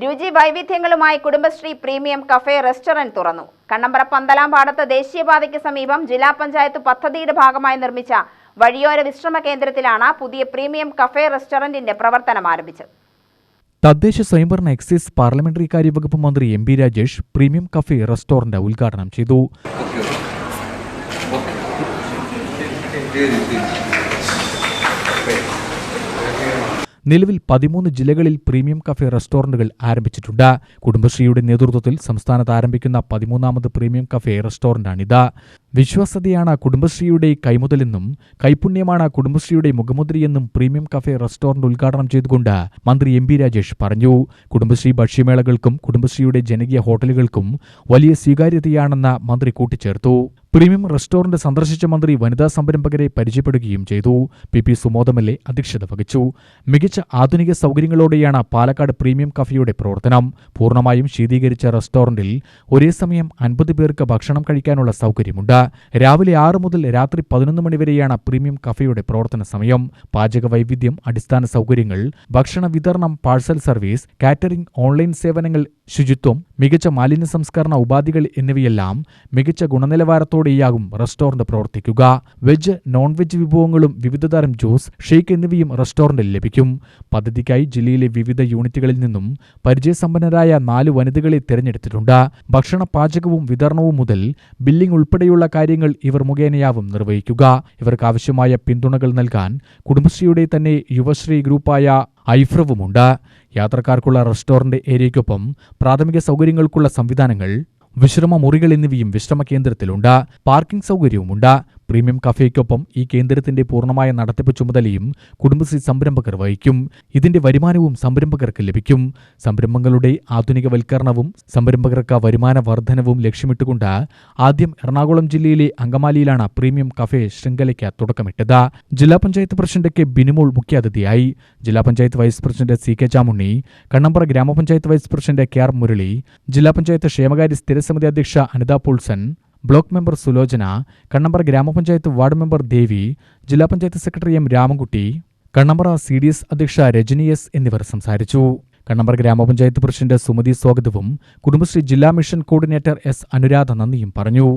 രുചി വൈവിധ്യങ്ങളുമായി Kudumbashree premium cafe restaurant തുറന്നു. കണ്ണമ്പ്ര പന്തലാംപാടത്ത് ദേശീയപാതയ്ക്ക് സമീപം ജില്ലാ പഞ്ചായത്ത് പദ്ധതിയുടെ ഭാഗമായി നിർമ്മിച്ച വഴിയോര വിശ്രമ കേന്ദ്രത്തിലാണ് പുതിയ പ്രീമിയം കഫേ റെസ്റ്റോറന്റിന്റെ പ്രവർത്തനം ആരംഭിച്ചത്. തദ്ദേശ സ്വയംഭരണ എക്സൈസ് പാർലമെന്ററി കാര്യ വകുപ്പ് മന്ത്രി M P Rajesh premium cafe restaurant ഉദ്ഘാടനം ചെയ്തു. നിലവിൽ 13 ജില്ലകളിൽ പ്രീമിയം കഫേ റെസ്റ്റോറന്റുകൾ ആരംഭിച്ചിട്ടുണ്ട്. കുടുംബശ്രീയുടെ നേതൃത്വത്തിൽ സംസ്ഥാനത്ത് ആരംഭിക്കുന്ന 13ാമത് പ്രീമിയം കഫേ റെസ്റ്റോറന്റാണിത്. വിശ്വാസ്യതയാണ് കുടുംബശ്രീയുടെ കൈമുതലെന്നും കൈപുണ്യമാണ് കുടുംബശ്രീയുടെ മുഖമുദ്രയെന്നും പ്രീമിയം കഫേ റെസ്റ്റോറന്റ് ഉദ്ഘാടനം ചെയ്തുകൊണ്ട് മന്ത്രി എം പി രാജേഷ് പറഞ്ഞു. കുടുംബശ്രീ ഭക്ഷ്യമേളകൾക്കും കുടുംബശ്രീയുടെ ജനകീയ ഹോട്ടലുകൾക്കും വലിയ സ്വീകാര്യതയാണെന്ന് മന്ത്രി കൂട്ടിച്ചേർത്തു. പ്രീമിയം റെസ്റ്റോറന്റ് സന്ദർശിച്ച മന്ത്രി വനിതാ സംരംഭകരെ പരിചയപ്പെടുകയും ചെയ്തു. പി സുമോദ് എം.എൽ.എ അധ്യക്ഷത വഹിച്ചു. മികച്ച ആധുനിക സൗകര്യങ്ങളോടെയാണ് പാലക്കാട് പ്രീമിയം കഫേയുടെ പ്രവർത്തനം. പൂർണ്ണമായും ശീതീകരിച്ച റെസ്റ്റോറന്റിൽ ഒരേ സമയം 50 പേർക്ക് ഭക്ഷണം കഴിക്കാനുള്ള സൗകര്യമുണ്ട്. രാവിലെ 6 മുതൽ രാത്രി 11 മണിവരെയാണ് പ്രീമിയം കഫേയുടെ പ്രവർത്തന സമയം. പാചക വൈവിധ്യം, അടിസ്ഥാന സൗകര്യങ്ങൾ, ഭക്ഷണ വിതരണം, പാഴ്സൽ സർവീസ്, കാറ്ററിംഗ്, ഓൺലൈൻ സേവനങ്ങൾ, ശുചിത്വം, മികച്ച മാലിന്യ സംസ്കരണ ഉപാധികൾ എന്നിവയെല്ലാം മികച്ച ഗുണനിലവാരത്തോടെയാകും റെസ്റ്റോറന്റ് പ്രവർത്തിക്കുക. വെജ്, നോൺ വെജ് വിഭവങ്ങളും വിവിധതരം ജ്യൂസ്, ഷേക്ക് എന്നിവയും റെസ്റ്റോറന്റിൽ ലഭിക്കും. പദ്ധതിക്കായി ജില്ലയിലെ വിവിധ യൂണിറ്റുകളിൽ നിന്നും പരിചയസമ്പന്നരായ 4 വനിതകളെ തിരഞ്ഞെടുത്തിട്ടുണ്ട്. ഭക്ഷണ പാചകവും വിതരണവും മുതൽ ബില്ലിംഗ് ഉൾപ്പെടെയുള്ള കാര്യങ്ങൾ ഇവർ മുഖേനയാവും നിർവഹിക്കുക. ഇവർക്കാവശ്യമായ പിന്തുണകൾ നൽകാൻ കുടുംബശ്രീയുടെ തന്നെ യുവശ്രീ ഗ്രൂപ്പായ ഐഫ്രവുമുണ്ട്. യാത്രക്കാർക്കുള്ള റെസ്റ്റോറന്റ് ഏരിയയ്ക്കൊപ്പം പ്രാഥമിക സൗകര്യങ്ങൾക്കുള്ള സംവിധാനങ്ങൾ, വിശ്രമ മുറികൾ എന്നിവയും വിശ്രമ കേന്ദ്രത്തിലുണ്ട്. പാർക്കിംഗ് സൗകര്യവുമുണ്ട്. പ്രീമിയം കഫേയ്ക്കൊപ്പം ഈ കേന്ദ്രത്തിന്റെ പൂർണ്ണമായ നടത്തിപ്പ് ചുമതലയും കുടുംബശ്രീ സംരംഭകർ വഹിക്കും. ഇതിന്റെ വരുമാനവും സംരംഭകർക്ക് ലഭിക്കും. സംരംഭങ്ങളുടെ ആധുനികവൽക്കരണവും സംരംഭകർക്ക് വരുമാന വർധനവും ലക്ഷ്യമിട്ടുകൊണ്ട് ആദ്യം എറണാകുളം ജില്ലയിലെ അങ്കമാലിയിലാണ് പ്രീമിയം കഫേ ശൃംഖലയ്ക്ക് തുടക്കമിട്ടത്. ജില്ലാ പഞ്ചായത്ത് പ്രസിഡന്റ് കെ ബിനിമോൾ മുഖ്യാതിഥിയായി. ജില്ലാ panchayat vice president C K Chamunni, Kannambra ഗ്രാമപഞ്ചായത്ത് vice president K R Murali, ജില്ലാ പഞ്ചായത്ത് ക്ഷേമകാര്യ സ്ഥിരസമിതി അധ്യക്ഷ Anitha Paulson, block member Sulochana, Kannambra ഗ്രാമപഞ്ചായത്ത് വാർഡ് മെമ്പർ ദേവി, ജില്ലാ panchayat secretary M Ramankutty, Kannambra CDS അധ്യക്ഷ രജനി എസ് എന്നിവർ സംസാരിച്ചു. കണ്ണമ്പ്ര ഗ്രാമപഞ്ചായത്ത് പ്രസിഡന്റ് സുമതി സ്വാഗതവും കുടുംബശ്രീ ജില്ലാ മിഷൻ കോർഡിനേറ്റർ S അനുരാധ നന്ദിയും പറഞ്ഞു.